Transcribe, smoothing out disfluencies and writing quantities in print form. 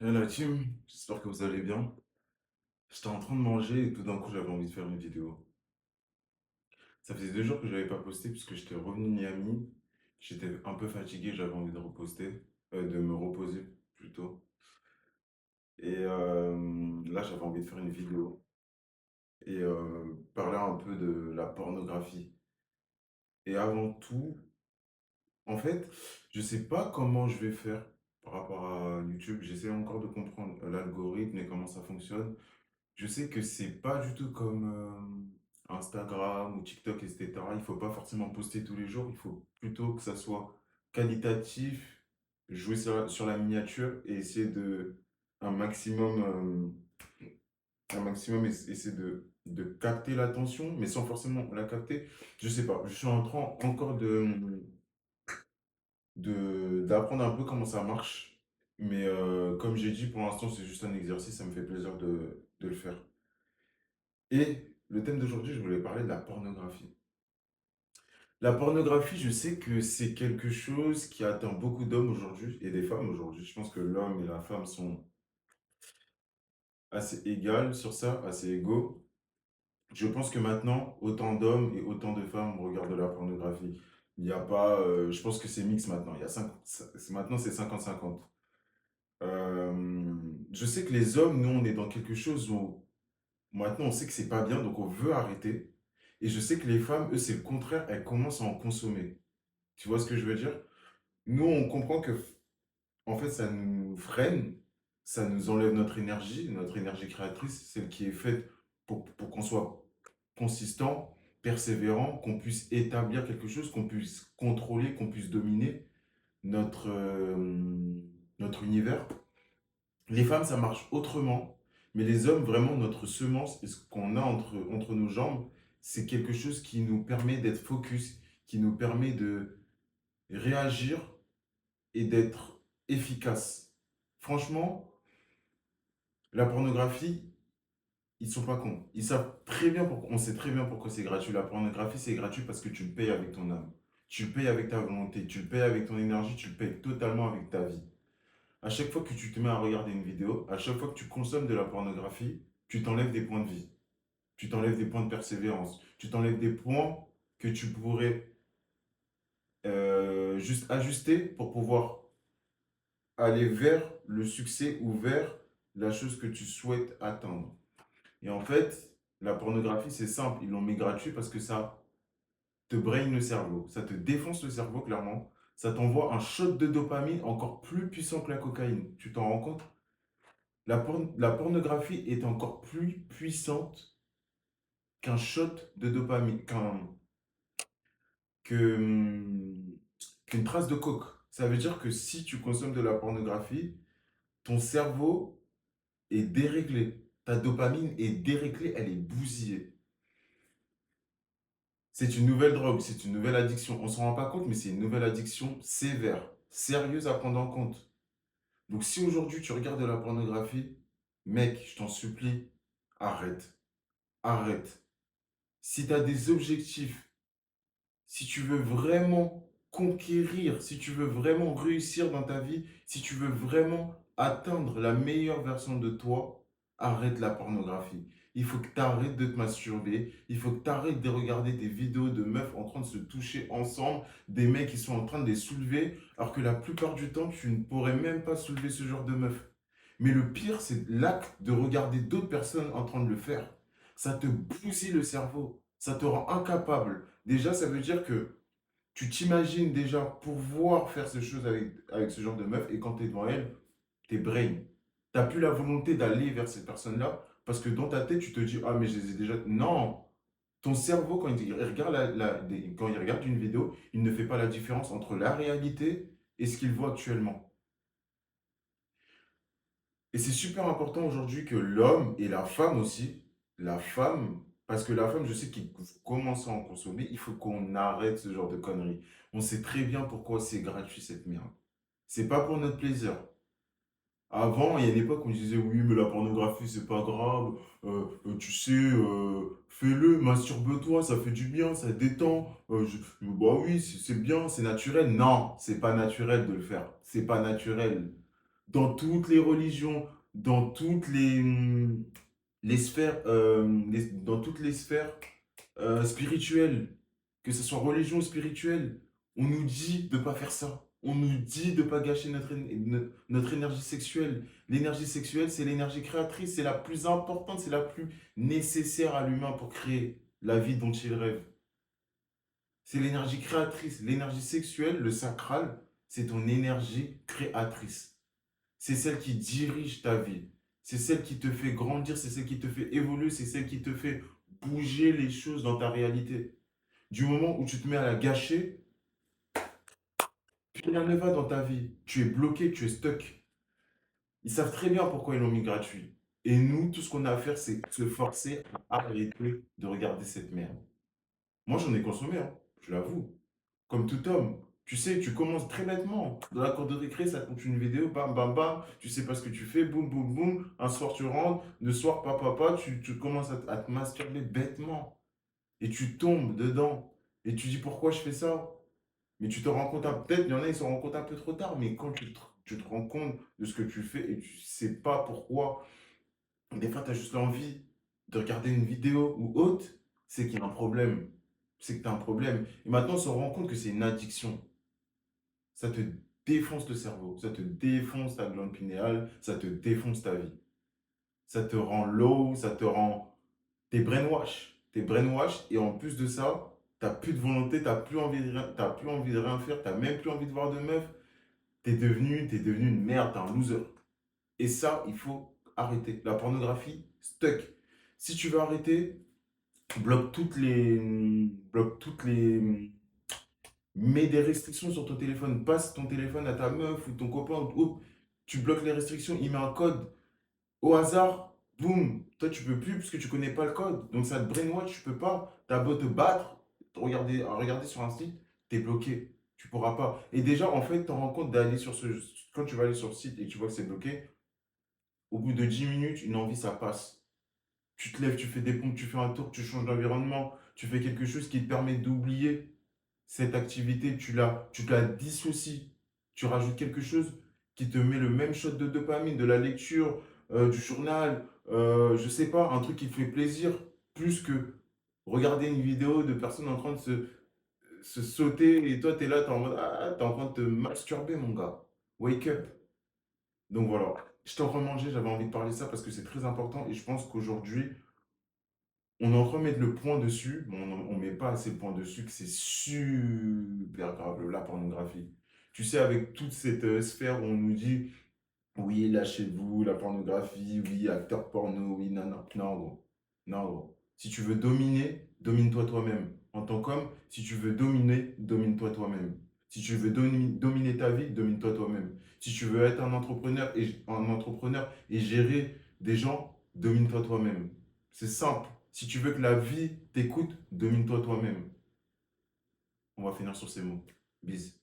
La team, j'espère que vous allez bien. J'étais en train de manger et tout d'un coup j'avais envie de faire une vidéo. Ça faisait 2 jours que je n'avais pas posté puisque j'étais revenu de Miami. J'étais un peu fatigué, j'avais envie de reposter, de me reposer plutôt. Et là j'avais envie de faire une vidéo et parler un peu de la pornographie. Et avant tout, en fait, je sais pas comment je vais faire par rapport à YouTube. J'essaie encore de comprendre l'algorithme et comment ça fonctionne. Je sais que c'est pas du tout comme Instagram ou TikTok, etc. Il faut pas forcément poster tous les jours. Il faut plutôt que ça soit qualitatif, jouer sur la miniature et essayer de un maximum, essayer de capter l'attention, mais sans forcément la capter. Je sais pas. Je suis en train encore d'apprendre un peu comment ça marche. Mais comme j'ai dit, pour l'instant, c'est juste un exercice. Ça me fait plaisir de le faire. Et le thème d'aujourd'hui, je voulais parler de la pornographie. La pornographie, je sais que c'est quelque chose qui atteint beaucoup d'hommes aujourd'hui et des femmes aujourd'hui. Je pense que l'homme et la femme sont assez égales sur ça, assez égaux. Je pense que maintenant, autant d'hommes et autant de femmes regardent de la pornographie. Il n'y a pas, je pense que c'est mix maintenant. Il y a maintenant c'est 50-50. Je sais que les hommes, nous, on est dans quelque chose où maintenant, on sait que c'est pas bien, donc on veut arrêter. Et je sais que les femmes, eux, c'est le contraire, elles commencent à en consommer. Tu vois ce que je veux dire? Nous, on comprend que, en fait, ça nous freine, ça nous enlève notre énergie créatrice, celle qui est faite pour qu'on soit consistant, persévérant, qu'on puisse établir quelque chose, qu'on puisse contrôler, qu'on puisse dominer notre, notre univers. Les femmes, ça marche autrement, mais les hommes, vraiment, notre semence et ce qu'on a entre nos jambes, c'est quelque chose qui nous permet d'être focus, qui nous permet de réagir et d'être efficace. Franchement, la pornographie, ils sont pas cons. Ils savent très bien pourquoi, on sait très bien pourquoi c'est gratuit. La pornographie, c'est gratuit parce que tu le payes avec ton âme. Tu le payes avec ta volonté, tu le payes avec ton énergie, tu le payes totalement avec ta vie. À chaque fois que tu te mets à regarder une vidéo, à chaque fois que tu consommes de la pornographie, tu t'enlèves des points de vie, tu t'enlèves des points de persévérance, tu t'enlèves des points que tu pourrais juste ajuster pour pouvoir aller vers le succès ou vers la chose que tu souhaites atteindre. Et en fait, la pornographie, c'est simple, ils l'ont mis gratuit parce que ça te brain le cerveau, ça te défonce le cerveau clairement, ça t'envoie un shot de dopamine encore plus puissant que la cocaïne. Tu t'en rends compte? La pornographie est encore plus puissante qu'un shot de dopamine, que, qu'une trace de coke. Ça veut dire que si tu consommes de la pornographie, ton cerveau est déréglé. Ta dopamine est déréglée, elle est bousillée. C'est une nouvelle drogue, c'est une nouvelle addiction. On ne s'en rend pas compte, mais c'est une nouvelle addiction sévère, sérieuse à prendre en compte. Donc si aujourd'hui tu regardes de la pornographie, mec, je t'en supplie, arrête. Arrête. Si tu as des objectifs, si tu veux vraiment conquérir, si tu veux vraiment réussir dans ta vie, si tu veux vraiment atteindre la meilleure version de toi, arrête la pornographie. Il faut que tu arrêtes de te masturber, il faut que tu arrêtes de regarder des vidéos de meufs en train de se toucher ensemble, des mecs qui sont en train de les soulever, alors que la plupart du temps, tu ne pourrais même pas soulever ce genre de meuf. Mais le pire, c'est l'acte de regarder d'autres personnes en train de le faire. Ça te bousille le cerveau, ça te rend incapable. Déjà, ça veut dire que tu t'imagines déjà pouvoir faire ces choses avec ce genre de meuf et quand tu es devant elle, t'es brain. T'as plus la volonté d'aller vers cette personne-là parce que dans ta tête, tu te dis, ah, mais je les ai déjà. Non! Ton cerveau, quand il regarde, quand il regarde une vidéo, il ne fait pas la différence entre la réalité et ce qu'il voit actuellement. Et c'est super important aujourd'hui que l'homme et la femme aussi, la femme, parce que la femme, je sais qu'il commence à en consommer, il faut qu'on arrête ce genre de conneries. On sait très bien pourquoi c'est gratuit cette merde. C'est pas pour notre plaisir. Avant, il y a une époque où on disait oui, mais la pornographie, c'est pas grave, tu sais, fais-le, masturbe-toi, ça fait du bien, ça détend. Bah oui, c'est bien, c'est naturel. Non, c'est pas naturel de le faire. C'est pas naturel. dans toutes les religions, dans toutes les sphères, dans toutes les sphères spirituelles, que ce soit religion ou spirituelle, on nous dit de ne pas faire ça. On nous dit de ne pas gâcher notre énergie sexuelle. L'énergie sexuelle, c'est l'énergie créatrice, c'est la plus importante, c'est la plus nécessaire à l'humain pour créer la vie dont il rêve. C'est l'énergie créatrice. L'énergie sexuelle, le sacral, c'est ton énergie créatrice. C'est celle qui dirige ta vie. C'est celle qui te fait grandir, c'est celle qui te fait évoluer, c'est celle qui te fait bouger les choses dans ta réalité. Du moment où tu te mets à la gâcher, plus rien ne va dans ta vie. Tu es bloqué, tu es stuck. Ils savent très bien pourquoi ils l'ont mis gratuit. Et nous, tout ce qu'on a à faire, c'est se forcer à arrêter de regarder cette merde. Moi, j'en ai consommé, hein, je l'avoue. Comme tout homme. Tu sais, tu commences très bêtement. Dans la cour de récré, ça te montre une vidéo, bam, bam, bam. Tu sais pas ce que tu fais, boum, boum, boum. Un soir, tu rentres. Le soir, papa, tu commences à te masturber bêtement. Et tu tombes dedans. Et tu dis pourquoi je fais ça? Mais tu te rends compte, peut-être, il y en a, ils se rendent compte un peu trop tard. Mais quand tu te rends compte de ce que tu fais et tu sais pas pourquoi, des fois, tu as juste l'envie de regarder une vidéo ou autre, c'est qu'il y a un problème. C'est que tu as un problème. Et maintenant, on se rend compte que c'est une addiction. Ça te défonce le cerveau, ça te défonce ta glande pinéale, ça te défonce ta vie. Ça te rend low, ça te rend... T'es brainwash. T'es brainwash et en plus de ça, t'as plus de volonté, t'as plus envie de rien, t'as plus envie de rien faire, t'as même plus envie de voir de meuf. T'es devenu une merde, t'es un loser. Et ça, il faut arrêter. La pornographie, stuck. Si tu veux arrêter, bloque toutes les, mets des restrictions sur ton téléphone. Passe ton téléphone à ta meuf ou ton copain. Ou tu bloques les restrictions. Il met un code au hasard. Boum. Toi, tu peux plus parce que tu connais pas le code. Donc, ça te brainwash. Tu peux pas. T'as beau te battre. Regarder sur un site. T'es bloqué. Tu pourras pas. Et déjà, en fait, tu te rends compte d'aller sur ce. Quand tu vas aller sur le site et que tu vois que c'est bloqué, au bout de 10 minutes, une envie, ça passe. Tu te lèves, tu fais des pompes, tu fais un tour, tu changes d'environnement, tu fais quelque chose qui te permet d'oublier cette activité, tu te la dissocies. Tu rajoutes quelque chose qui te met le même shot de dopamine, de la lecture, du journal, je sais pas, un truc qui te fait plaisir, plus que regarder une vidéo de personnes en train de se sauter et toi, tu es là, tu es en mode, ah, tu es en train de te masturber, mon gars. Wake up. Donc voilà, j'étais en train de manger, j'avais envie de parler de ça parce que c'est très important et je pense qu'aujourd'hui, on est en train de mettre le point dessus, mais on ne met pas assez le point dessus, que c'est super grave, la pornographie. Tu sais, avec toute cette sphère où on nous dit, oui, lâchez-vous, la pornographie, oui, acteur porno, oui, non, non, non, gros. Non, gros. Si tu veux dominer, domine-toi toi-même. En tant qu'homme, si tu veux dominer, domine-toi toi-même. Si tu veux dominer ta vie, domine-toi toi-même. Si tu veux être un entrepreneur et gérer des gens, domine-toi toi-même. C'est simple. Si tu veux que la vie t'écoute, domine-toi toi-même. On va finir sur ces mots. Bis.